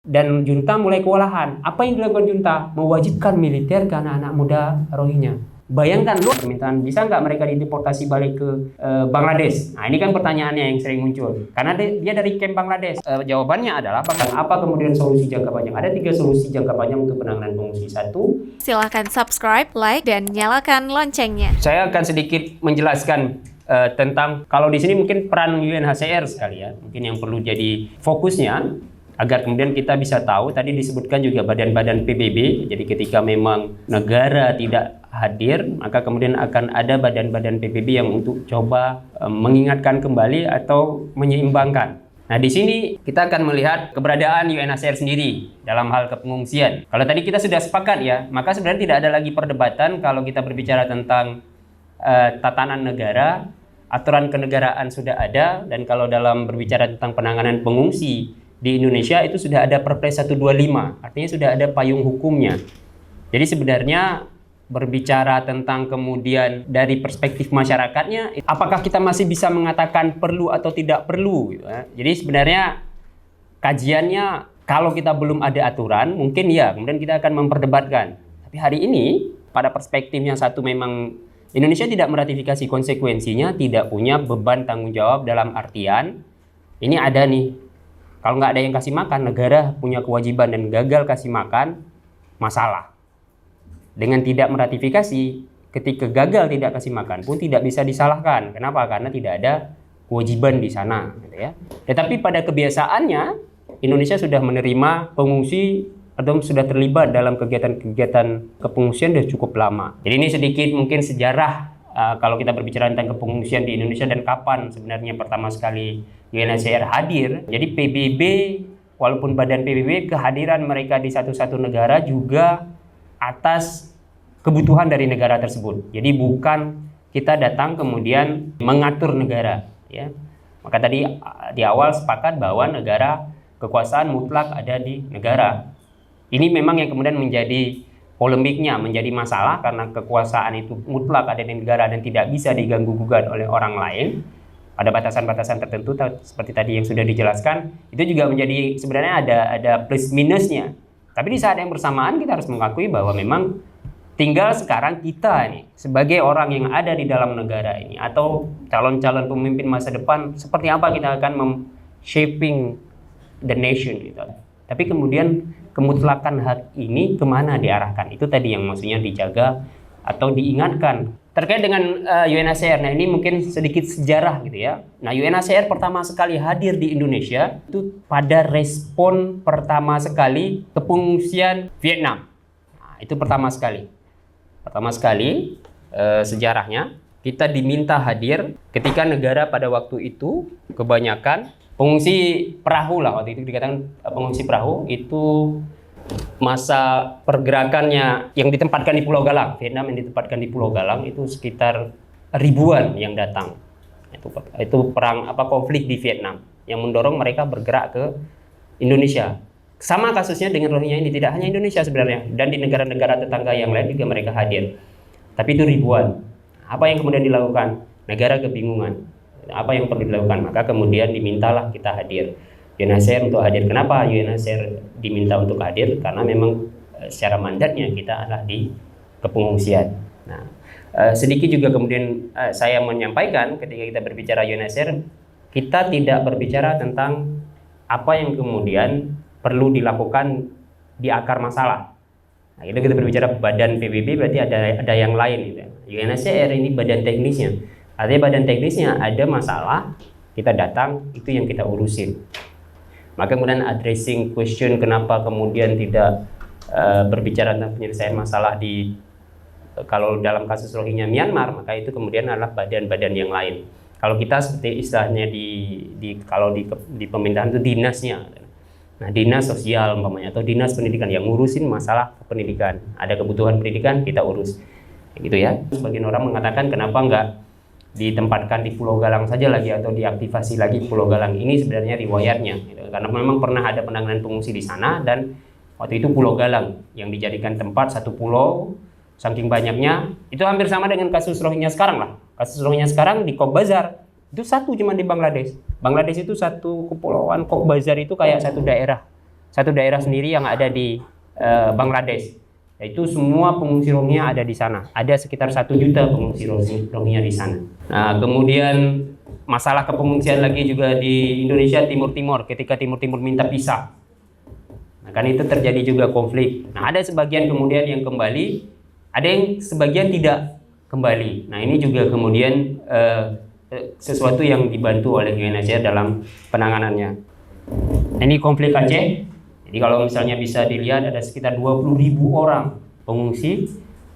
dan junta mulai kewalahan. Apa yang dilakukan junta? Mewajibkan militer ke anak-anak muda Rohingya. Bayangkan lu permintaan, bisa nggak mereka dideportasi balik ke Bangladesh? Nah ini kan pertanyaannya yang sering muncul. Karena dia dari camp Bangladesh. Jawabannya adalah apa kemudian solusi jangka panjang? Ada 3 solusi jangka panjang untuk penanganan pengungsi. 1. Silahkan subscribe, like, dan nyalakan loncengnya. Saya akan sedikit menjelaskan tentang, kalau di sini mungkin peran UNHCR sekali ya. Mungkin yang perlu jadi fokusnya, agar kemudian kita bisa tahu, tadi disebutkan juga badan-badan PBB, jadi ketika memang negara tidak hadir, maka kemudian akan ada badan-badan PBB yang untuk coba mengingatkan kembali atau menyeimbangkan. Nah di sini kita akan melihat keberadaan UNHCR sendiri dalam hal kepengungsian. Kalau tadi kita sudah sepakat ya, maka sebenarnya tidak ada lagi perdebatan kalau kita berbicara tentang tatanan negara, aturan kenegaraan sudah ada, dan kalau dalam berbicara tentang penanganan pengungsi di Indonesia itu sudah ada Perpres 125, artinya sudah ada payung hukumnya. Jadi sebenarnya berbicara tentang kemudian dari perspektif masyarakatnya, apakah kita masih bisa mengatakan perlu atau tidak perlu gitu ya. Jadi sebenarnya kajiannya, kalau kita belum ada aturan mungkin ya, kemudian kita akan memperdebatkan. Tapi hari ini pada perspektif yang satu, memang Indonesia tidak meratifikasi, konsekuensinya tidak punya beban tanggung jawab, dalam artian ini ada nih, kalau nggak ada yang kasih makan, negara punya kewajiban, dan gagal kasih makan, masalah. Dengan tidak meratifikasi, ketika gagal tidak kasih makan pun tidak bisa disalahkan. Kenapa? Karena tidak ada kewajiban di sana. Gitu ya. Tetapi pada kebiasaannya, Indonesia sudah menerima pengungsi atau sudah terlibat dalam kegiatan-kegiatan kepengungsian sudah cukup lama. Jadi ini sedikit mungkin sejarah kalau kita berbicara tentang kepengungsian di Indonesia dan kapan sebenarnya pertama sekali UNHCR hadir. Jadi PBB, walaupun badan PBB, kehadiran mereka di satu-satu negara juga atas kebutuhan dari negara tersebut. Jadi bukan kita datang kemudian mengatur negara ya. Maka tadi di awal sepakat bahwa negara, kekuasaan mutlak ada di negara. Ini memang yang kemudian menjadi polemiknya, menjadi masalah, karena kekuasaan itu mutlak ada di negara dan tidak bisa diganggu-gugat oleh orang lain. Ada batasan-batasan tertentu seperti tadi yang sudah dijelaskan. Itu juga menjadi sebenarnya ada plus minusnya. Tapi di saat yang bersamaan kita harus mengakui bahwa memang tinggal sekarang kita nih sebagai orang yang ada di dalam negara ini atau calon-calon pemimpin masa depan, seperti apa kita akan shaping the nation gitu. Tapi kemudian kemutlakan hak ini kemana diarahkan? Itu tadi yang maksudnya dijaga atau diingatkan. Terkait dengan UNHCR, nah ini mungkin sedikit sejarah gitu ya. Nah UNHCR pertama sekali hadir di Indonesia itu pada respon pertama sekali kepengungsian Vietnam. Nah, itu pertama sekali. Pertama sekali sejarahnya kita diminta hadir ketika negara pada waktu itu kebanyakan pengungsi perahu lah, waktu itu dikatakan pengungsi perahu itu masa pergerakannya yang ditempatkan di Pulau Galang, Vietnam yang ditempatkan di Pulau Galang itu sekitar ribuan yang datang. Itu perang konflik di Vietnam yang mendorong mereka bergerak ke Indonesia. Sama kasusnya dengan Rohingya ini, tidak hanya Indonesia sebenarnya, dan di negara-negara tetangga yang lain juga mereka hadir. Tapi itu ribuan. Apa yang kemudian dilakukan? Negara kebingungan. Apa yang perlu dilakukan? Maka kemudian dimintalah kita hadir. UNHCR untuk hadir. Kenapa UNHCR diminta untuk hadir? Karena memang secara mandatnya kita adalah di kepengungsian. Nah, sedikit juga kemudian saya menyampaikan ketika kita berbicara UNHCR, kita tidak berbicara tentang apa yang kemudian perlu dilakukan di akar masalah. Nah, itu kita berbicara badan PBB berarti ada yang lain gitu. UNHCR ini badan teknisnya. Artinya badan teknisnya ada masalah, kita datang, itu yang kita urusin. Maka kemudian addressing question kenapa kemudian tidak berbicara tentang penyelesaian masalah di kalau dalam kasus Rohingya Myanmar, maka itu kemudian adalah badan-badan yang lain. Kalau kita seperti istilahnya kalau di pemerintahan itu dinasnya. Nah, dinas sosial umpamanya atau dinas pendidikan yang ngurusin masalah pendidikan. Ada kebutuhan pendidikan kita urus. Gitu ya. Sebagian orang mengatakan kenapa enggak ditempatkan di Pulau Galang saja lagi atau diaktifasi lagi Pulau Galang. Ini sebenarnya riwayatnya gitu. Karena memang pernah ada penanganan pengungsi di sana dan waktu itu Pulau Galang yang dijadikan tempat satu pulau saking banyaknya. Itu hampir sama dengan kasus Rohingya sekarang lah. Kasus Rohingya sekarang di Cox's Bazar itu satu cuma di Bangladesh. Bangladesh itu satu kepulauan, Cox's Bazar itu kayak satu daerah. satu daerah sendiri yang ada di Bangladesh. Yaitu semua pengungsi Rohingya ada di sana. Ada sekitar 1 juta pengungsi Rohingya di sana. Nah, kemudian masalah kepengungsian lagi juga di Indonesia Timur-Timur, ketika Timur-Timur minta pisah. Nah, kan itu terjadi juga konflik. Nah, ada sebagian kemudian yang kembali, ada yang sebagian tidak kembali. Nah, ini juga kemudian sesuatu yang dibantu oleh UNHCR dalam penanganannya. Nah, ini konflik Aceh. Jadi kalau misalnya bisa dilihat ada sekitar 20.000 orang pengungsi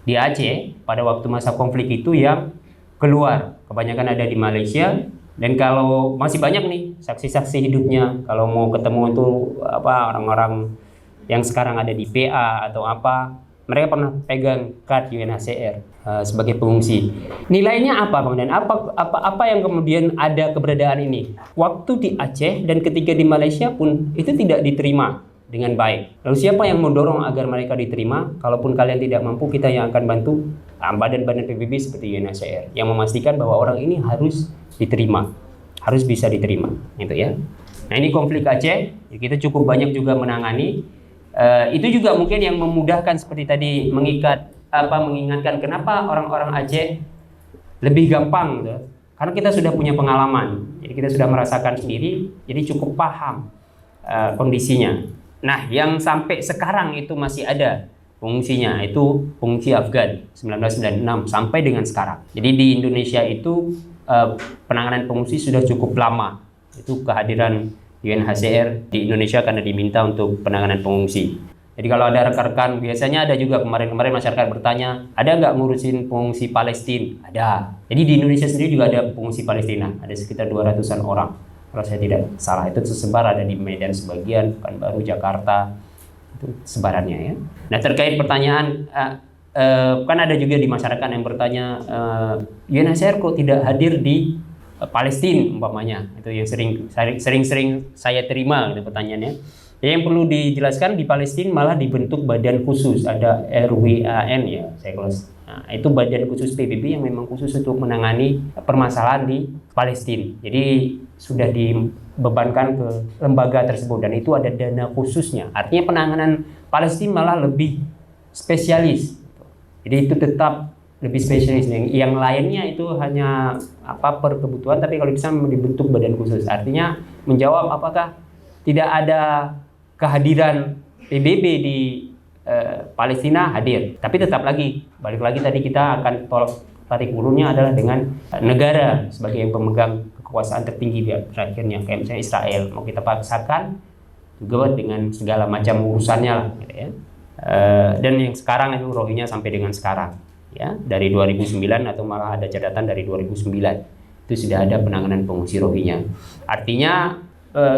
di Aceh pada waktu masa konflik itu yang keluar. Kebanyakan ada di Malaysia, dan kalau masih banyak nih saksi-saksi hidupnya, kalau mau ketemu itu orang-orang yang sekarang ada di PA atau apa, mereka pernah pegang kad UNHCR sebagai pengungsi. Nilainya apa kemudian? Apa yang kemudian ada keberadaan ini? Waktu di Aceh dan ketika di Malaysia pun itu tidak diterima dengan baik. Lalu siapa yang mendorong agar mereka diterima? Kalaupun kalian tidak mampu, kita yang akan bantu badan-badan PBB seperti UNHCR yang memastikan bahwa orang ini harus diterima, harus bisa diterima, gitu ya. Nah, ini konflik Aceh, kita cukup banyak juga menangani. Itu juga mungkin yang memudahkan seperti tadi mengingatkan kenapa orang-orang Aceh lebih gampang, gitu. Karena kita sudah punya pengalaman, jadi kita sudah merasakan sendiri, jadi cukup paham kondisinya. Nah, yang sampai sekarang itu masih ada pengungsinya, itu pengungsi Afgan 1996 sampai dengan sekarang. Jadi di Indonesia itu penanganan pengungsi sudah cukup lama. Itu kehadiran UNHCR di Indonesia karena diminta untuk penanganan pengungsi. Jadi kalau ada rekan-rekan, biasanya ada juga kemarin-kemarin masyarakat bertanya, ada nggak ngurusin pengungsi Palestina? Ada. Jadi di Indonesia sendiri juga ada pengungsi Palestina, ada sekitar 200-an orang. Kalau saya tidak salah, itu tersebar ada di Medan sebagian, Pekanbaru, Jakarta, itu sebarannya ya. Nah, terkait pertanyaan, kan ada juga di masyarakat yang bertanya, UNHCR kok tidak hadir di Palestina umpamanya, itu yang sering saya terima gitu pertanyaannya. Yang perlu dijelaskan, di Palestina malah dibentuk badan khusus, ada RWAN ya, nah, itu badan khusus PBB yang memang khusus untuk menangani permasalahan di Palestina. Jadi sudah dibebankan ke lembaga tersebut dan itu ada dana khususnya. Artinya penanganan Palestina malah lebih spesialis. Jadi itu tetap lebih spesialis. Yang lainnya itu hanya per kebutuhan, tapi kalau bisa dibentuk badan khusus. Artinya menjawab apakah tidak ada kehadiran PBB di Palestina, hadir. Tapi tetap balik lagi tadi kita akan tarik ulurnya adalah dengan negara sebagai yang pemegang kekuasaan tertinggi di akhirnya, kayak misalnya Israel, mau kita paksakan juga dengan segala macam urusannya lah, gitu ya. Dan yang sekarang itu Rohingya sampai dengan sekarang, ya, dari 2009 atau malah ada catatan dari 2009 itu sudah ada penanganan pengungsi Rohingya. Artinya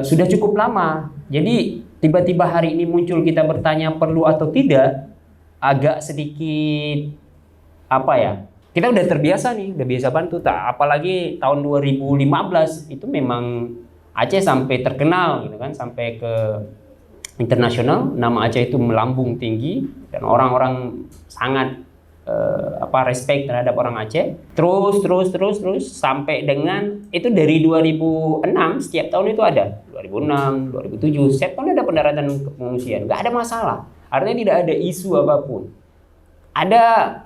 sudah cukup lama. Jadi tiba-tiba hari ini muncul kita bertanya perlu atau tidak, agak sedikit kita udah terbiasa nih, udah biasa bantu. Apalagi tahun 2015 itu memang Aceh sampai terkenal gitu kan, sampai ke internasional, nama Aceh itu melambung tinggi dan orang-orang sangat respect terhadap orang Aceh. Terus sampai dengan itu dari 2006 setiap tahun itu ada. 2006, 2007 setiap tahun ada pendaratan pengungsian, nggak ada masalah. Artinya tidak ada isu apapun.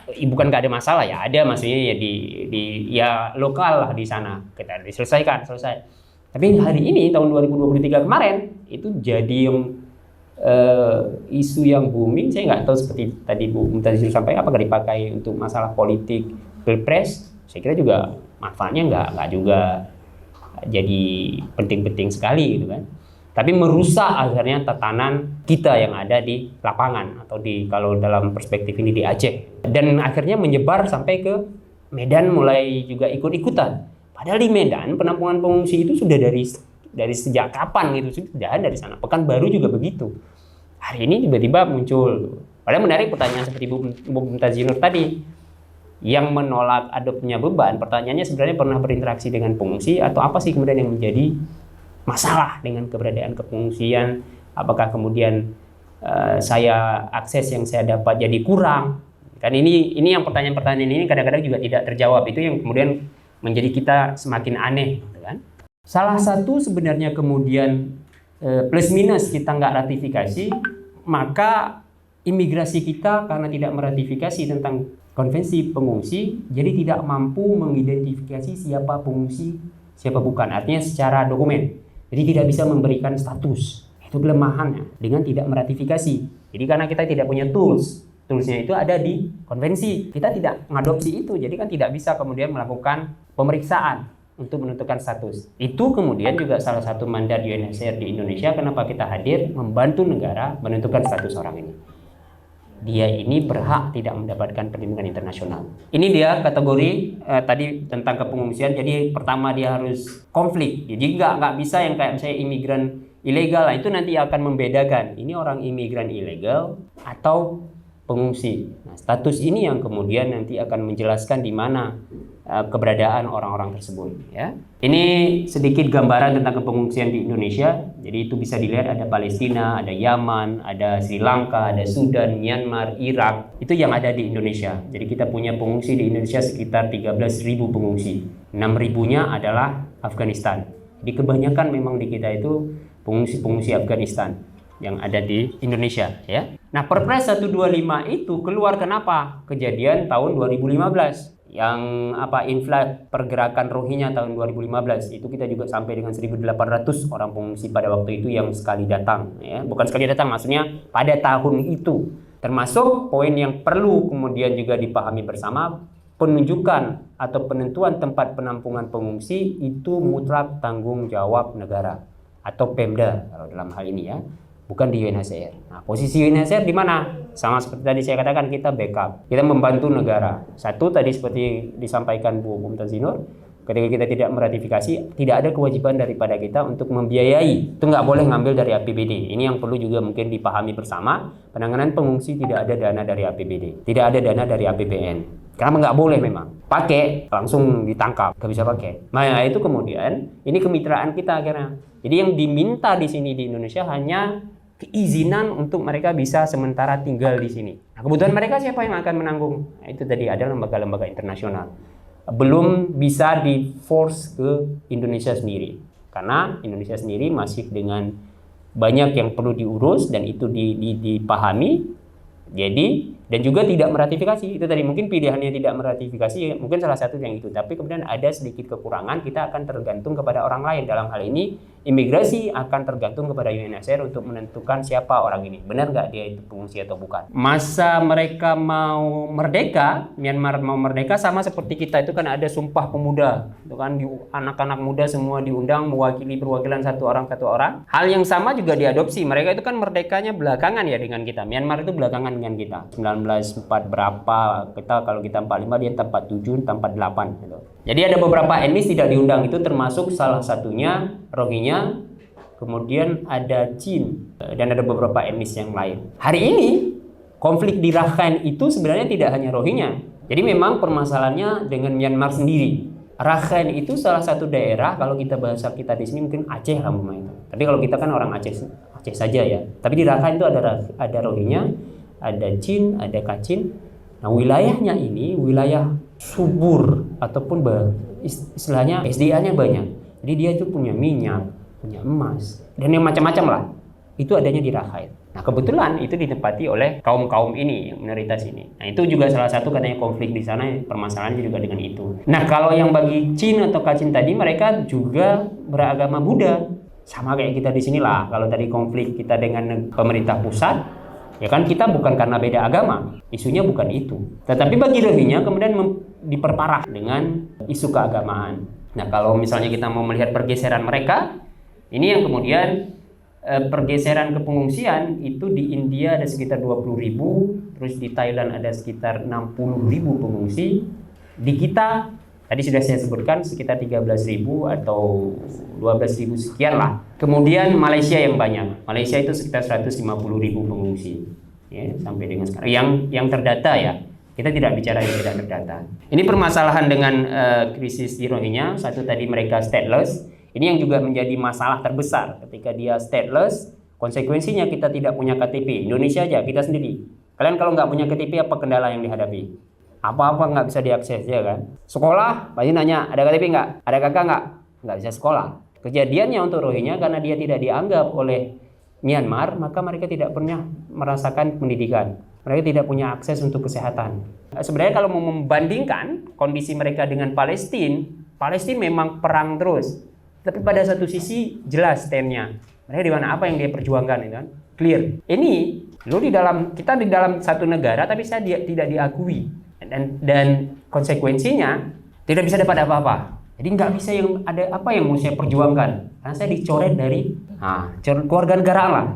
Bukan nggak ada masalah ya, ada maksudnya ya di lokal lah di sana kita selesai. Tapi hari ini tahun 2023 kemarin itu jadi isu yang booming. Saya nggak tahu seperti tadi Bu Mumtazir sampai apakah dipakai untuk masalah politik pilpres. Saya kira juga manfaatnya nggak juga jadi penting-penting sekali gitu kan. Tapi merusak akhirnya tatanan kita yang ada di lapangan atau kalau dalam perspektif ini di Aceh, dan akhirnya menyebar sampai ke Medan, mulai juga ikut-ikutan. Padahal di Medan penampungan pengungsi itu sudah dari sejak kapan gitu, sudah dari sana. Pekanbaru juga begitu. Hari ini tiba-tiba muncul. Padahal menarik pertanyaan seperti Bu Mumtazir tadi, yang menolak ada punya beban. Pertanyaannya sebenarnya pernah berinteraksi dengan pengungsi atau apa sih kemudian yang menjadi masalah dengan keberadaan kepengungsian? Apakah kemudian akses yang saya dapat jadi kurang? Kan ini yang pertanyaan-pertanyaan ini kadang-kadang juga tidak terjawab. Itu yang kemudian menjadi kita semakin aneh, gitu kan? Salah satu sebenarnya kemudian plus minus kita nggak ratifikasi, maka imigrasi kita karena tidak meratifikasi tentang konvensi pengungsi, jadi tidak mampu mengidentifikasi siapa pengungsi, siapa bukan. Artinya secara dokumen, jadi tidak bisa memberikan status. Itu kelemahannya dengan tidak meratifikasi. Jadi karena kita tidak punya toolsnya itu ada di konvensi, kita tidak mengadopsi itu, jadi kan tidak bisa kemudian melakukan pemeriksaan untuk menentukan status. Itu kemudian juga salah satu mandat UNHCR di Indonesia, kenapa kita hadir membantu negara menentukan status orang ini. Dia ini berhak tidak mendapatkan perlindungan internasional. Ini dia kategori tadi tentang kepengungsian. Jadi pertama dia harus konflik. Jadi nggak bisa yang kayak misalnya imigran ilegal. Nah, itu nanti akan membedakan ini orang imigran ilegal atau pengungsi. Nah, status ini yang kemudian nanti akan menjelaskan di mana keberadaan orang-orang tersebut. Ya. Ini sedikit gambaran tentang kepengungsian di Indonesia. Jadi itu bisa dilihat ada Palestina, ada Yaman, ada Sri Lanka, ada Sudan, Myanmar, Irak. Itu yang ada di Indonesia. Jadi kita punya pengungsi di Indonesia sekitar 13.000 pengungsi. 6.000-nya adalah Afghanistan. Jadi kebanyakan memang di kita itu pengungsi-pengungsi Afghanistan yang ada di Indonesia, ya. Nah, Perpres 125 itu keluar kenapa? Kejadian tahun 2015 yang pergerakan Rohingya tahun 2015 itu kita juga sampai dengan 1.800 orang pengungsi pada waktu itu yang sekali datang, ya. Bukan sekali datang, maksudnya pada tahun itu. Termasuk poin yang perlu kemudian juga dipahami bersama, penunjukan atau penentuan tempat penampungan pengungsi itu mutlak tanggung jawab negara atau Pemda kalau dalam hal ini, ya. Bukan di UNHCR. Nah, posisi UNHCR di mana? Sama seperti tadi saya katakan, kita backup. Kita membantu negara. Satu, tadi seperti disampaikan Bu Mumtaz Zinur, ketika kita tidak meratifikasi, tidak ada kewajiban daripada kita untuk membiayai. Itu nggak boleh ngambil dari APBD. Ini yang perlu juga mungkin dipahami bersama. Penanganan pengungsi tidak ada dana dari APBD. Tidak ada dana dari APBN. Karena nggak boleh memang. Pakai, langsung ditangkap. Nggak bisa pakai. Nah, itu kemudian, ini kemitraan kita akhirnya. Jadi yang diminta di sini di Indonesia hanya keizinan untuk mereka bisa sementara tinggal di sini. Nah, kebutuhan mereka siapa yang akan menanggung? Nah, itu tadi ada lembaga-lembaga internasional. Belum bisa di force ke Indonesia sendiri. Karena Indonesia sendiri masih dengan banyak yang perlu diurus dan itu dipahami. Jadi, dan juga tidak meratifikasi. Itu tadi mungkin pilihannya tidak meratifikasi, mungkin salah satu yang itu. Tapi kemudian ada sedikit kekurangan, kita akan tergantung kepada orang lain. Dalam hal ini, imigrasi akan tergantung kepada UNHCR untuk menentukan siapa orang ini. Benar nggak dia itu pengungsi atau bukan. Masa mereka mau merdeka, Myanmar mau merdeka sama seperti kita. Itu kan ada Sumpah Pemuda. Itu kan anak-anak muda semua diundang mewakili perwakilan satu orang. Hal yang sama juga diadopsi. Mereka itu kan merdekanya belakangan ya dengan kita. Myanmar itu belakangan dengan kita. 1904 berapa, kalau kita 45 dia 47, 48 gitu. Jadi ada beberapa etnis tidak diundang, itu termasuk salah satunya Rohingya, kemudian ada Chin, dan ada beberapa etnis yang lain. Hari ini konflik di Rakhine itu sebenarnya tidak hanya Rohingya. Jadi memang permasalahannya dengan Myanmar sendiri. Rakhine itu salah satu daerah, kalau kita bahasa kita di sini mungkin Aceh lah itu. Tapi kalau kita kan orang Aceh saja ya. Tapi di Rakhine itu ada Rohingya, ada Chin, ada Kachin. Nah, wilayahnya ini wilayah subur ataupun istilahnya SDA-nya banyak. Jadi dia itu punya minyak, punya emas, dan yang macam-macam lah. Itu adanya di Rakhine. Nah, kebetulan itu ditempati oleh kaum-kaum ini, minoritas ini. Nah, itu juga salah satu katanya konflik di sana, permasalahannya juga dengan itu. Nah, kalau yang bagi Chin atau Kachin tadi, mereka juga beragama Buddha. Sama kayak kita di sinilah. Kalau tadi konflik kita dengan pemerintah pusat, ya kan kita bukan karena beda agama, isunya bukan itu. Tetapi bagi Rohingya kemudian diperparah dengan isu keagamaan. Nah, kalau misalnya kita mau melihat pergeseran mereka, ini yang kemudian pergeseran ke pengungsian itu di India ada sekitar 20.000, terus di Thailand ada sekitar 60.000 pengungsi. Di kita tadi sudah saya sebutkan sekitar 13.000 atau 12.000 sekian lah. Kemudian Malaysia yang banyak. Malaysia itu sekitar 150.000 pengungsi. Ya, sampai dengan sekarang. Yang terdata ya. Kita tidak bicara yang tidak terdata. Ini permasalahan dengan krisis di Rohingya. Satu tadi mereka stateless. Ini yang juga menjadi masalah terbesar. Ketika dia stateless, konsekuensinya kita tidak punya KTP. Indonesia aja, kita sendiri. Kalian kalau nggak punya KTP, apa kendala yang dihadapi? Apa-apa nggak bisa diakses, ya kan? Sekolah, pasti nanya, ada KTP nggak? Ada kakak nggak? Nggak bisa sekolah. Kejadiannya untuk Rohingya karena dia tidak dianggap oleh Myanmar, maka mereka tidak pernah merasakan pendidikan. Mereka tidak punya akses untuk kesehatan. Sebenarnya kalau mau membandingkan kondisi mereka dengan Palestina, Palestina memang perang terus. Tapi pada satu sisi jelas stand-nya. Mereka di mana apa yang dia perjuangkan itu kan? Clear. Ini kita di dalam satu negara tapi saya tidak diakui. Dan konsekuensinya tidak bisa dapat apa-apa. Jadi nggak bisa yang ada apa yang mau saya perjuangkan. Karena saya dicoret dari keluarga negaraan lah.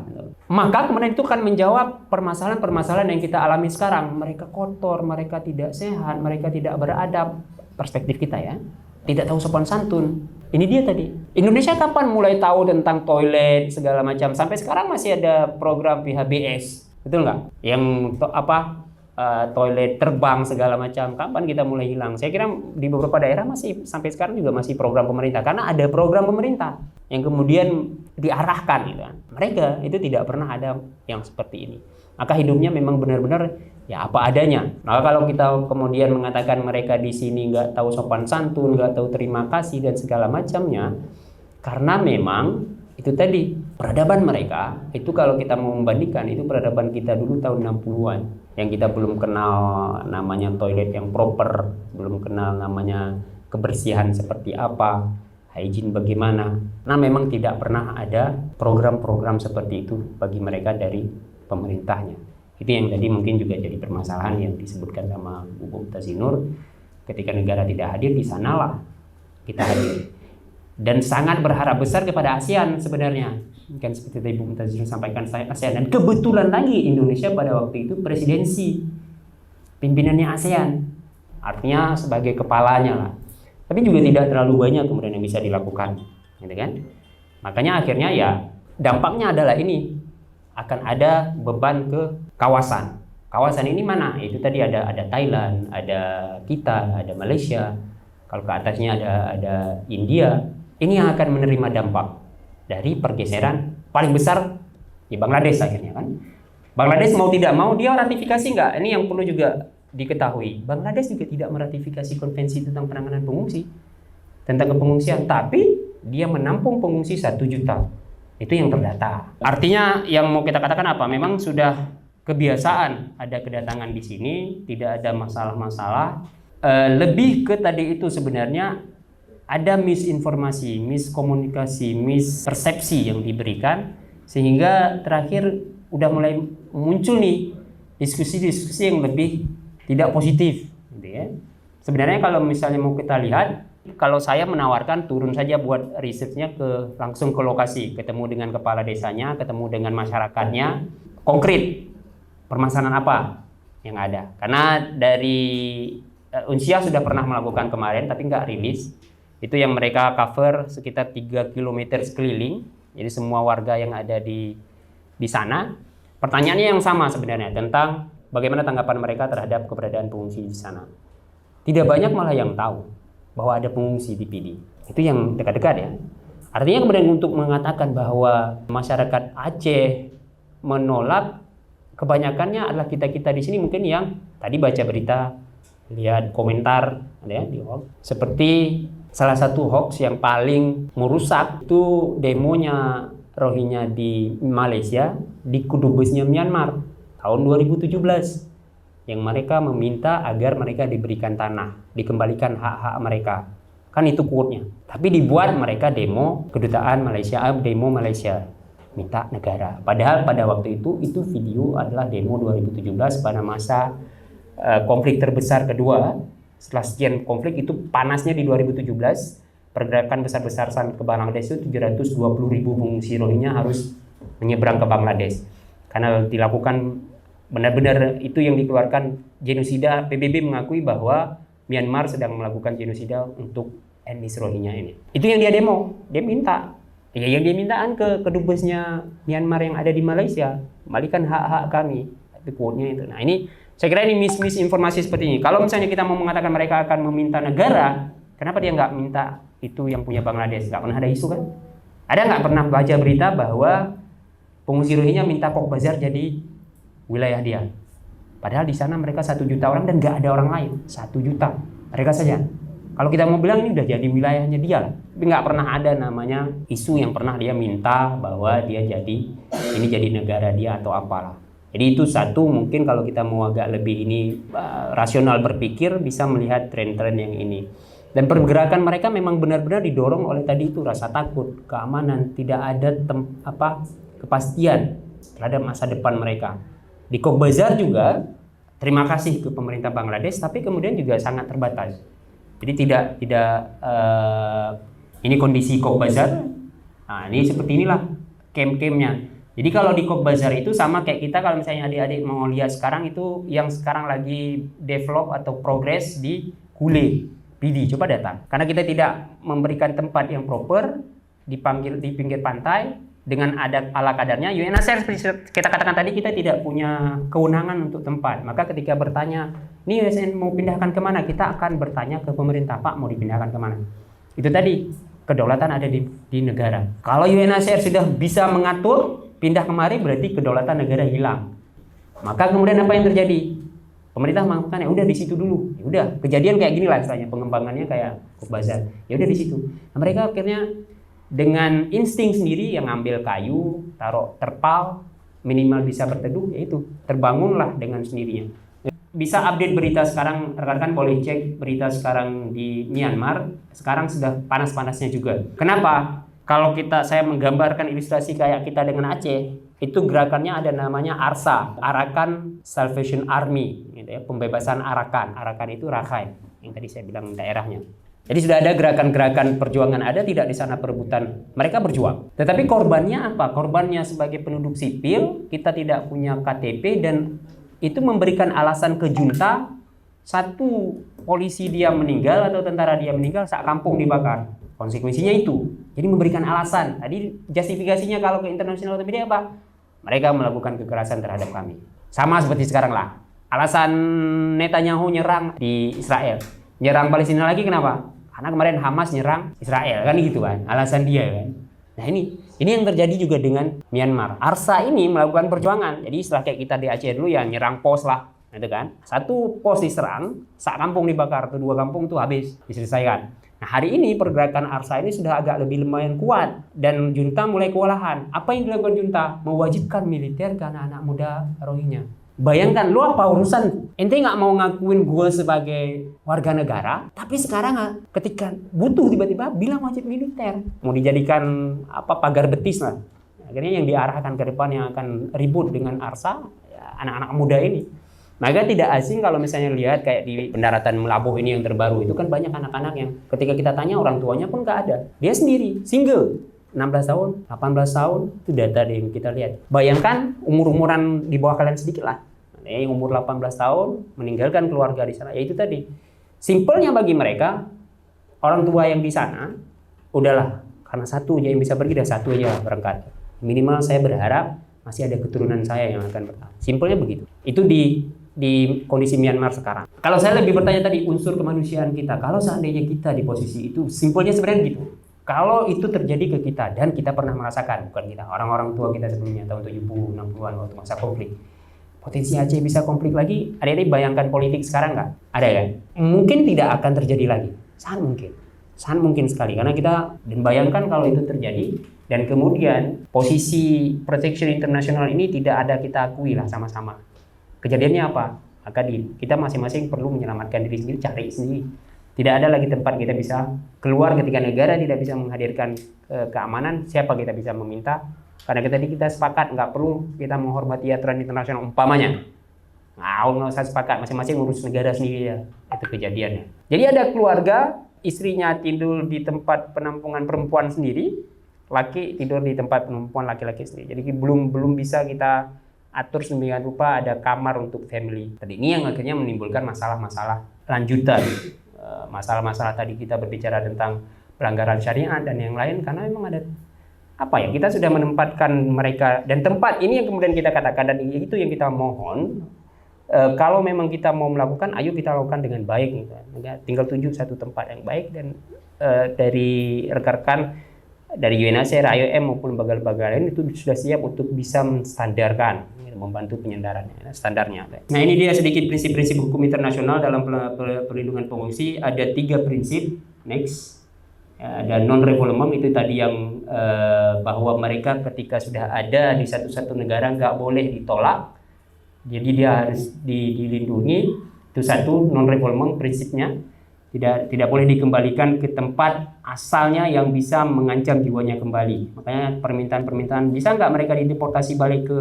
Maka kemudian itu kan menjawab permasalahan-permasalahan yang kita alami sekarang. Mereka kotor, mereka tidak sehat, mereka tidak beradab. Perspektif kita ya. Tidak tahu sopan santun. Ini dia tadi. Indonesia kapan mulai tahu tentang toilet segala macam? Sampai sekarang masih ada program PHBS. Betul nggak? Yang toilet terbang segala macam. Kapan kita mulai hilang? Saya kira di beberapa daerah masih sampai sekarang juga masih program pemerintah karena ada program pemerintah yang kemudian diarahkan gitu kan. Mereka itu tidak pernah ada yang seperti ini. Maka hidupnya memang benar-benar ya apa adanya. Maka kalau kita kemudian mengatakan mereka di sini nggak tahu sopan santun, nggak tahu terima kasih dan segala macamnya, karena memang itu tadi peradaban mereka itu kalau kita mau membandingkan itu peradaban kita dulu tahun 60-an yang kita belum kenal namanya toilet yang proper, belum kenal namanya kebersihan seperti apa, hygiene bagaimana. Nah memang tidak pernah ada program-program seperti itu bagi mereka dari pemerintahnya. Itu yang tadi mungkin juga jadi permasalahan yang disebutkan sama Bu Mumtazah Nur. Ketika negara tidak hadir, di sanalah kita hadir. Dan sangat berharap besar kepada ASEAN sebenarnya. Kan seperti tadi Bu Mumtazah Nur sampaikan ASEAN. Dan kebetulan lagi Indonesia pada waktu itu presidensi pimpinannya ASEAN. Artinya sebagai kepalanya lah. Tapi juga tidak terlalu banyak kemudian yang bisa dilakukan. Gitu kan? Makanya akhirnya ya dampaknya adalah ini. Akan ada beban ke kawasan. Kawasan ini mana? Itu tadi ada Thailand, ada kita, ada Malaysia. Kalau ke atasnya ada India. Ini yang akan menerima dampak dari pergeseran paling besar di Bangladesh akhirnya kan. Bangladesh mau tidak mau dia ratifikasi nggak? Ini yang perlu juga diketahui. Bangladesh juga tidak meratifikasi konvensi tentang penanganan pengungsi, tentang kepengungsian, tapi dia menampung pengungsi 1 juta. Itu yang terdata. Artinya yang mau kita katakan apa? Memang sudah kebiasaan ada kedatangan di sini, tidak ada masalah-masalah. Lebih ke tadi itu sebenarnya ada misinformasi, miskomunikasi, mispersepsi yang diberikan sehingga terakhir udah mulai muncul nih diskusi-diskusi yang lebih tidak positif, gitu ya. Sebenarnya kalau misalnya mau kita lihat, kalau saya menawarkan turun saja buat risetnya langsung ke lokasi, ketemu dengan kepala desanya, ketemu dengan masyarakatnya, konkret permasalahan apa yang ada. Karena dari Unsia sudah pernah melakukan kemarin tapi nggak rilis. Itu yang mereka cover sekitar 3 km sekeliling. Jadi semua warga yang ada di sana. Pertanyaannya yang sama sebenarnya tentang bagaimana tanggapan mereka terhadap keberadaan pengungsi di sana. Tidak banyak malah yang tahu bahwa ada pengungsi di PD. Itu yang dekat-dekat ya. Artinya kemudian untuk mengatakan bahwa masyarakat Aceh menolak, kebanyakannya adalah kita-kita di sini mungkin yang tadi baca berita, lihat komentar ya, di hoax. Seperti salah satu hoax yang paling merusak itu demonya Rohingya di Malaysia di Kudubesnya Myanmar tahun 2017. Yang mereka meminta agar mereka diberikan tanah, dikembalikan hak-hak mereka. Kan itu quote-nya. Tapi dibuat mereka demo kedutaan Malaysia, demo Malaysia minta negara. Padahal pada waktu itu video adalah demo 2017 pada masa konflik terbesar kedua. Setelah sekian konflik itu panasnya di 2017, pergerakan besar-besaran ke Bangladesh itu 720.000 pengungsi Rohingya harus menyeberang ke Bangladesh. Karena dilakukan benar-benar itu yang dikeluarkan genosida. PBB mengakui bahwa Myanmar sedang melakukan genosida untuk etnis Rohingya ini. Itu yang dia demo, dia minta. Ya yang dia mintaan ke kedubesnya Myanmar yang ada di Malaysia, kembalikan hak-hak kami. Itu quote-nya itu. Nah ini saya kira ini misinformasi seperti ini. Kalau misalnya kita mau mengatakan mereka akan meminta negara, kenapa dia nggak minta itu yang punya Bangladesh? Nggak pernah ada isu kan? Ada nggak pernah baca berita bahwa pengungsi Rohingya minta Cox's Bazar jadi wilayah dia? Padahal di sana mereka 1 juta orang dan nggak ada orang lain. 1 juta mereka saja. Kalau kita mau bilang ini udah jadi wilayahnya dia lah. Tapi nggak pernah ada namanya isu yang pernah dia minta bahwa dia ini jadi negara dia atau apalah. Jadi itu satu, mungkin kalau kita mau agak lebih rasional berpikir bisa melihat tren-tren yang ini. Dan pergerakan mereka memang benar-benar didorong oleh tadi itu rasa takut, keamanan, tidak ada kepastian terhadap masa depan mereka. Di Cox's Bazar juga terima kasih ke pemerintah Bangladesh, tapi kemudian juga sangat terbatas. Jadi tidak ini kondisi Cox's Bazar. Nah, ini seperti inilah camp-campnya. Jadi kalau di Cox's Bazar itu sama kayak kita kalau misalnya adik-adik mau lihat sekarang itu yang sekarang lagi develop atau progress di Gule, PD, coba datang. Karena kita tidak memberikan tempat yang proper di pinggir pantai dengan ada ala kadarnya. UNHCR seperti kita katakan tadi, kita tidak punya kewenangan untuk tempat. Maka ketika bertanya, ini UNHCR mau pindahkan kemana? Kita akan bertanya ke pemerintah, Pak mau dipindahkan kemana? Itu tadi, kedaulatan ada di negara. Kalau UNHCR sudah bisa mengatur pindah kemari, berarti kedaulatan negara hilang. Maka kemudian apa yang terjadi? Pemerintah melakukan ya udah di situ dulu. Ya udah, kejadian kayak gini lah istilahnya, pengembangannya kayak Cox's Bazar. Ya udah di situ. Nah, mereka akhirnya dengan insting sendiri yang ngambil kayu, taruh terpal, minimal bisa berteduh, yaitu terbangunlah dengan sendirinya. Bisa update berita sekarang, rekan-rekan boleh cek berita sekarang di Myanmar, sekarang sudah panas-panasnya juga. Kenapa? Kalau saya menggambarkan ilustrasi kayak kita dengan Aceh, itu gerakannya ada namanya ARSA, Arakan Salvation Army, gitu ya, pembebasan Arakan. Arakan itu Rakhine, yang tadi saya bilang daerahnya. Jadi sudah ada gerakan-gerakan perjuangan ada, tidak di sana perebutan, mereka berjuang. Tetapi korbannya apa? Korbannya sebagai penduduk sipil, kita tidak punya KTP, dan itu memberikan alasan ke junta, satu polisi dia meninggal atau tentara dia meninggal, sak kampung dibakar. Konsekuensinya itu. Jadi memberikan alasan. Tadi justifikasinya kalau ke internasional media apa? Mereka melakukan kekerasan terhadap kami. Sama seperti sekarang lah. Alasan Netanyahu nyerang di Israel. Nyerang Palestina lagi kenapa? Karena kemarin Hamas nyerang Israel, kan gitu kan. Alasan dia kan. Nah ini yang terjadi juga dengan Myanmar. ARSA ini melakukan perjuangan. Jadi setelah kayak kita di Aceh dulu ya nyerang pos lah. Gitu kan. Satu pos diserang, sak kampung dibakar, atau 2 kampung tuh habis, diselesaikan. Nah, hari ini pergerakan ARSA ini sudah agak lebih lumayan kuat dan junta mulai kewalahan. Apa yang dilakukan junta? Mewajibkan militer ke anak-anak muda Rohingya. Bayangkan, lu apa urusan? Ente nggak mau ngakuin gue sebagai warga negara, tapi sekarang ketika butuh tiba-tiba bilang wajib militer. Mau dijadikan pagar betis lah. Akhirnya yang diarahkan ke depan yang akan ribut dengan ARSA, ya, anak-anak muda ini. Maka tidak asing kalau misalnya lihat kayak di pendaratan Melabuh ini yang terbaru, itu kan banyak anak-anak yang ketika kita tanya orang tuanya pun nggak ada. Dia sendiri, single, 16 tahun, 18 tahun, itu data yang kita lihat. Bayangkan umur-umuran di bawah kalian sedikit lah. Yang umur 18 tahun meninggalkan keluarga di sana. Ya itu tadi. Simpelnya bagi mereka, orang tua yang di sana, udahlah, karena satu aja yang bisa pergi, dan satu aja berangkat. Minimal saya berharap masih ada keturunan saya yang akan bertahan. Simpelnya begitu. Itu di kondisi Myanmar sekarang. Kalau saya lebih bertanya tadi unsur kemanusiaan kita, kalau seandainya kita di posisi itu, simpelnya sebenarnya gitu. Kalau itu terjadi ke kita dan kita pernah merasakan, bukan kita, orang-orang tua kita sebelumnya tahun 70, 60-an waktu masa konflik. Potensi Aceh bisa konflik lagi, adik-adik bayangkan politik sekarang nggak? Ada kan? Mungkin tidak akan terjadi lagi. Sangat mungkin sekali, karena kita, dan bayangkan kalau itu terjadi dan kemudian posisi protection internasional ini tidak ada kita akui lah sama-sama. Kejadiannya apa? Maka kita masing-masing perlu menyelamatkan diri sendiri, cari sendiri. Tidak ada lagi tempat kita bisa keluar ketika negara tidak bisa menghadirkan keamanan. Siapa kita bisa meminta? Karena kita sepakat nggak perlu kita menghormati aturan internasional umpamanya. Nggak usah sepakat, masing-masing urus negara sendiri ya. Itu kejadiannya. Jadi ada keluarga, istrinya tidur di tempat penampungan perempuan sendiri, laki tidur di tempat penampungan laki-laki sendiri. Jadi belum bisa kita atur sedemikian rupa ada kamar untuk family. Tadi ini yang akhirnya menimbulkan masalah-masalah lanjutan. Masalah-masalah tadi kita berbicara tentang pelanggaran syariat dan yang lain, karena memang ada kita sudah menempatkan mereka, dan tempat ini yang kemudian kita katakan, dan itu yang kita mohon, kalau memang kita mau melakukan, ayo kita lakukan dengan baik gitu. Tinggal tunjuk satu tempat yang baik, dan dari rekan-rekan dari UNHCR, IOM maupun lembaga-lembaga lain itu sudah siap untuk bisa menstandarkan, membantu penyandarannya, standarnya. Nah, ini dia sedikit prinsip-prinsip hukum internasional dalam perlindungan pengungsi. Ada 3 prinsip. Next, ada non-refoulement, itu tadi yang bahwa mereka ketika sudah ada di satu negara nggak boleh ditolak, jadi dia harus dilindungi. Itu satu, non-refoulement prinsipnya. Tidak boleh dikembalikan ke tempat asalnya yang bisa mengancam jiwanya kembali. Makanya permintaan bisa nggak mereka dideportasi balik ke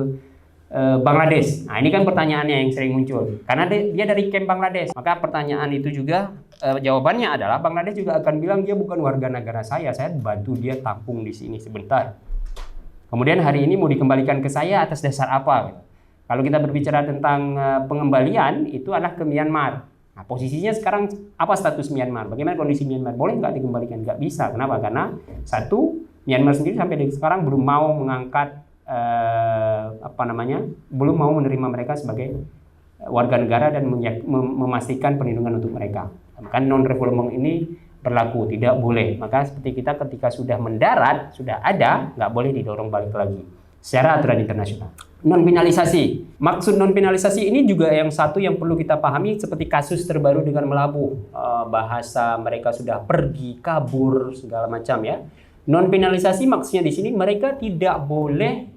Bangladesh? Nah, ini kan pertanyaannya yang sering muncul. Karena dia dari camp Bangladesh. Maka pertanyaan itu juga jawabannya adalah Bangladesh juga akan bilang dia bukan warga negara saya bantu dia tampung di sini sebentar. Kemudian hari ini mau dikembalikan ke saya atas dasar apa? Kalau kita berbicara tentang pengembalian, itu adalah ke Myanmar. Nah, posisinya sekarang apa status Myanmar? Bagaimana kondisi Myanmar? Boleh nggak dikembalikan? Nggak bisa. Kenapa? Karena satu, Myanmar sendiri sampai sekarang belum mau mengangkat belum mau menerima mereka sebagai warga negara dan memastikan perlindungan untuk mereka. Kan non-refoulement ini berlaku, tidak boleh. Maka seperti kita ketika sudah mendarat, sudah ada, nggak boleh didorong balik lagi secara aturan internasional. Non-penalisasi. Maksud non-penalisasi ini juga yang satu yang perlu kita pahami, seperti kasus terbaru dengan Melabu. Bahasa mereka sudah pergi, kabur, segala macam ya. Non-penalisasi maksudnya di sini mereka tidak boleh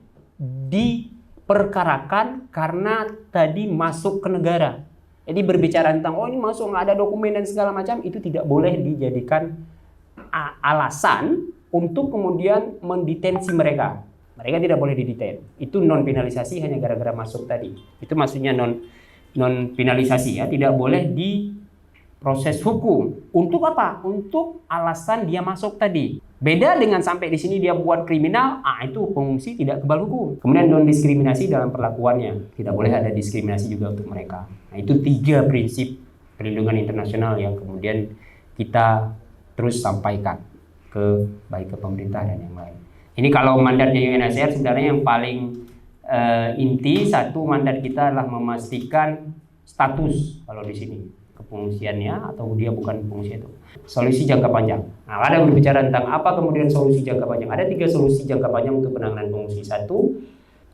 diperkarakan karena tadi masuk ke negara. Jadi berbicara tentang ini masuk nggak ada dokumen dan segala macam, itu tidak boleh dijadikan alasan untuk kemudian mendetensi mereka. Mereka tidak boleh didetain. Itu non-penalisasi hanya gara-gara masuk tadi. Itu maksudnya non-penalisasi ya, tidak boleh diproses hukum. Untuk apa? Untuk alasan dia masuk tadi. Beda dengan sampai di sini dia buat kriminal, itu pengungsi tidak kebal hukum. Kemudian non-diskriminasi dalam perlakuannya. Tidak boleh ada diskriminasi juga untuk mereka. Nah, itu 3 prinsip perlindungan internasional yang kemudian kita terus sampaikan baik ke pemerintah dan yang lain. Ini kalau mandatnya UNHCR sebenarnya yang paling inti, satu mandat kita adalah memastikan status kalau di sini kepengungsiannya atau dia bukan pengungsi itu. Solusi jangka panjang. Nah, ada berbicara tentang apa kemudian solusi jangka panjang. Ada 3 solusi jangka panjang untuk penanganan pengungsi. Satu,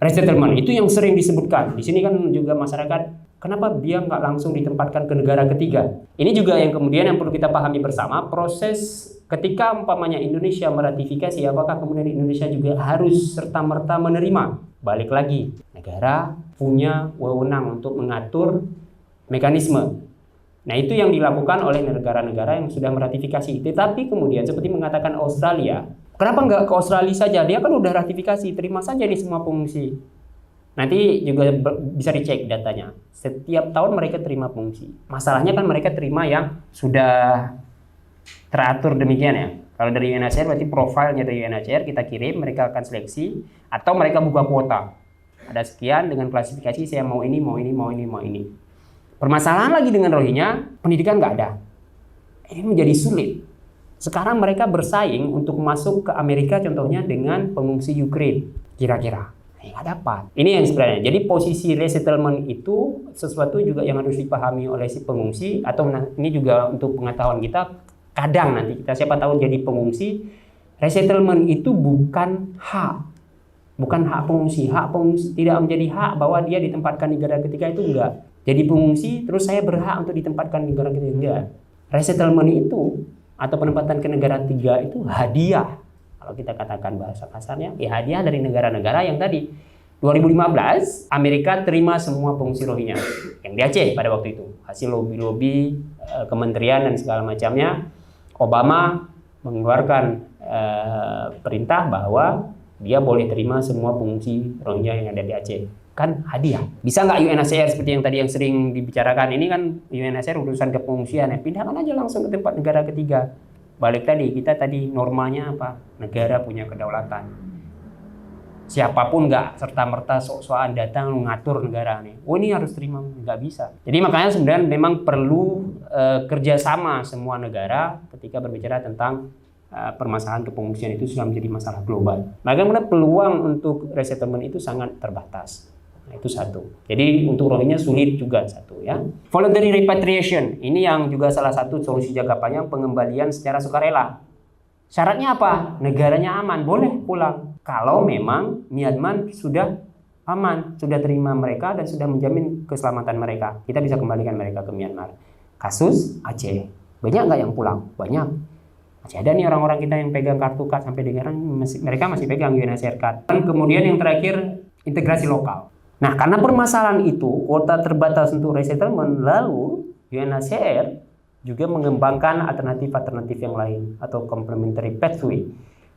resettlement. Itu yang sering disebutkan. Di sini kan juga masyarakat, kenapa dia nggak langsung ditempatkan ke negara ketiga? Ini juga yang kemudian yang perlu kita pahami bersama, proses ketika umpamanya Indonesia meratifikasi, apakah kemudian Indonesia juga harus serta-merta menerima? Balik lagi, negara punya wewenang untuk mengatur mekanisme. Nah, itu yang dilakukan oleh negara-negara yang sudah meratifikasi. Tetapi kemudian seperti mengatakan Australia, kenapa nggak ke Australia saja? Dia kan udah ratifikasi, terima saja nih semua pengungsi. Nanti juga bisa dicek datanya. Setiap tahun mereka terima pengungsi. Masalahnya kan mereka terima yang sudah teratur demikian ya. Kalau dari UNHCR berarti profilnya dari UNHCR kita kirim, mereka akan seleksi atau mereka buka kuota. Ada sekian dengan klasifikasi saya mau ini, mau ini, mau ini, mau ini. Permasalahan lagi dengan Rohingya, pendidikan nggak ada. Ini menjadi sulit. Sekarang mereka bersaing untuk masuk ke Amerika contohnya dengan pengungsi Ukraine. Kira-kira nggak dapat. Ini yang sebenarnya. Jadi posisi resettlement itu sesuatu juga yang harus dipahami oleh si pengungsi, atau ini juga untuk pengetahuan kita. Kadang nanti kita siapa tahu jadi pengungsi, resettlement itu bukan hak pengungsi. Hak pengungsi tidak menjadi hak bahwa dia ditempatkan di negara ketiga, itu enggak. Jadi pengungsi terus saya berhak untuk ditempatkan di negara ketiga, enggak. Resettlement itu atau penempatan ke negara ketiga itu hadiah. Kalau kita katakan bahasa kasarnya, ya hadiah dari negara-negara yang tadi. 2015 Amerika terima semua pengungsi Rohingya yang di Aceh pada waktu itu. Hasil lobby-lobby kementerian dan segala macamnya, Obama mengeluarkan perintah bahwa dia boleh terima semua pengungsi Rohingya yang ada di Aceh. Kan hadiah. Bisa nggak UNHCR seperti yang tadi yang sering dibicarakan, ini kan UNHCR urusan kepengungsian ya, pindahkan aja langsung ke tempat negara ketiga. Balik tadi, kita tadi normanya apa? Negara punya kedaulatan. Siapapun nggak serta-merta sok-sokan datang mengatur negara nih. Oh ini harus terima, nggak bisa. Jadi makanya sebenarnya memang perlu kerjasama semua negara ketika berbicara tentang permasalahan kepengungsian itu sudah menjadi masalah global. Maka peluang untuk resettlement itu sangat terbatas. Nah, itu satu. Jadi untuk Rohingya sulit juga satu ya. Voluntary repatriation ini yang juga salah satu solusi jangka panjang, pengembalian secara sukarela. Syaratnya apa? Negaranya aman, boleh pulang. Kalau memang Myanmar sudah aman, sudah terima mereka dan sudah menjamin keselamatan mereka, kita bisa kembalikan mereka ke Myanmar. Kasus Aceh, banyak nggak yang pulang? Banyak. Masih ada nih orang-orang kita yang pegang kartu card sampai sekarang mereka masih pegang UNHCR card. Dan kemudian yang terakhir, integrasi lokal. Nah, karena permasalahan itu, kuota terbatas untuk resettlement, lalu UNHCR juga mengembangkan alternatif-alternatif yang lain atau complementary pathway.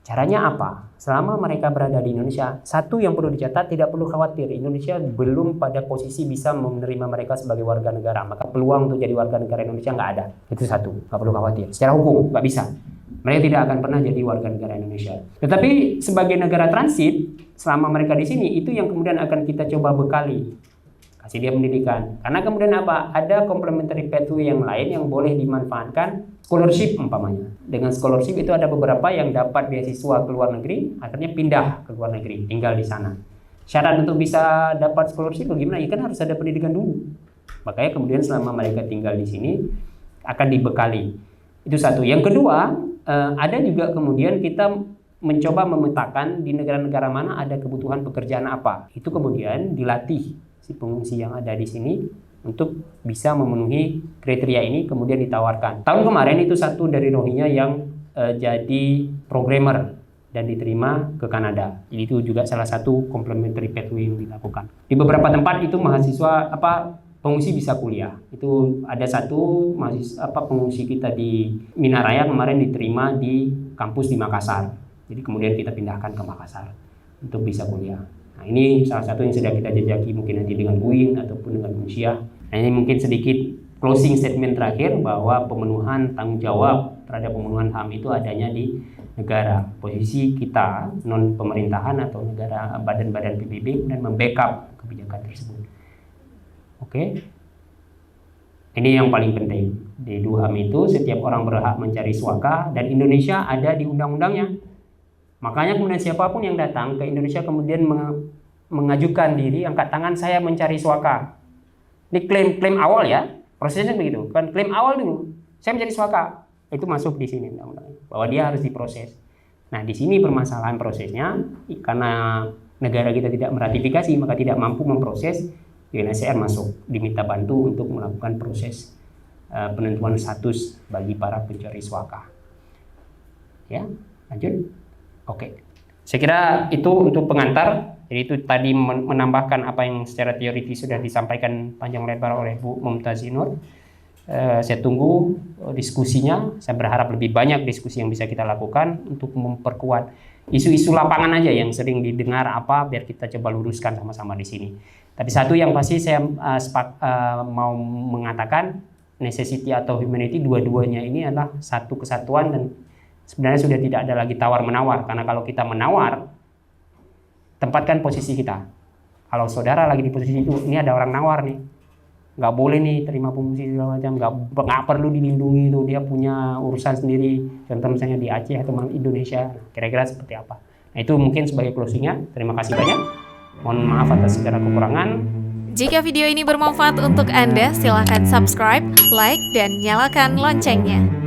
Caranya apa? Selama mereka berada di Indonesia, satu yang perlu dicatat, tidak perlu khawatir, Indonesia belum pada posisi bisa menerima mereka sebagai warga negara. Maka peluang untuk jadi warga negara Indonesia nggak ada. Itu satu, nggak perlu khawatir. Secara hukum nggak bisa. Mereka tidak akan pernah jadi warga negara Indonesia. Tetapi sebagai negara transit, selama mereka di sini, itu yang kemudian akan kita coba bekali. Kasih dia pendidikan. Karena kemudian apa? Ada complementary pathway yang lain yang boleh dimanfaatkan. Scholarship umpamanya. Dengan scholarship itu ada beberapa yang dapat beasiswa ke luar negeri, akhirnya pindah ke luar negeri, tinggal di sana. Syarat untuk bisa dapat scholarship bagaimana? Ya kan harus ada pendidikan dulu. Makanya kemudian selama mereka tinggal di sini akan dibekali. Itu satu. Yang kedua, ada juga kemudian kita mencoba memetakan di negara-negara mana ada kebutuhan pekerjaan apa. Itu kemudian dilatih si pengungsi yang ada di sini untuk bisa memenuhi kriteria ini, kemudian ditawarkan. Tahun kemarin itu satu dari Rohingya yang jadi programmer dan diterima ke Kanada. Jadi itu juga salah satu complementary pathway yang dilakukan. Di beberapa tempat itu mahasiswa pengungsi bisa kuliah. Itu ada satu mahasiswa pengungsi kita di Minaraya kemarin diterima di kampus di Makassar. Jadi kemudian kita pindahkan ke Makassar untuk bisa kuliah. Nah, ini salah satu yang sudah kita jajaki mungkin nanti dengan UIN ataupun dengan Unsia. Nah, ini mungkin sedikit closing statement terakhir bahwa pemenuhan tanggung jawab terhadap pemenuhan HAM itu adanya di negara. Posisi kita non pemerintahan atau negara badan-badan PBB dan membackup kebijakan tersebut. Oke. Ini yang paling penting. Di 2 HAM itu setiap orang berhak mencari suaka dan Indonesia ada di undang-undangnya. Makanya kemudian siapapun yang datang ke Indonesia kemudian mengajukan diri, angkat tangan, saya mencari suaka. Ini klaim awal ya, prosesnya begitu. Kan klaim awal dulu, saya mencari suaka. Itu masuk di sini undang-undang, bahwa dia harus diproses. Nah, di sini permasalahan prosesnya, karena negara kita tidak meratifikasi, maka tidak mampu memproses, UNHCR masuk, diminta bantu untuk melakukan proses penentuan status bagi para pencari suaka. Ya, lanjut. Oke, saya kira itu untuk pengantar. Jadi itu tadi menambahkan apa yang secara teoritis sudah disampaikan panjang lebar oleh Bu Mumtazah Nur. Saya tunggu diskusinya. Saya berharap lebih banyak diskusi yang bisa kita lakukan untuk memperkuat isu-isu lapangan aja yang sering didengar biar kita coba luruskan sama-sama di sini. Tapi satu yang pasti saya mau mengatakan necessity atau humanity dua-duanya ini adalah satu kesatuan dan sebenarnya sudah tidak ada lagi tawar-menawar, karena kalau kita menawar, tempatkan posisi kita. Kalau saudara lagi di posisi itu, ini ada orang nawar nih, nggak boleh nih terima pengungsi segala macam, nggak perlu dilindungi itu, dia punya urusan sendiri. Contoh misalnya di Aceh atau Indonesia, kira-kira seperti apa. Nah itu mungkin sebagai closingnya. Terima kasih banyak. Mohon maaf atas segala kekurangan. Jika video ini bermanfaat untuk Anda, silakan subscribe, like, dan nyalakan loncengnya.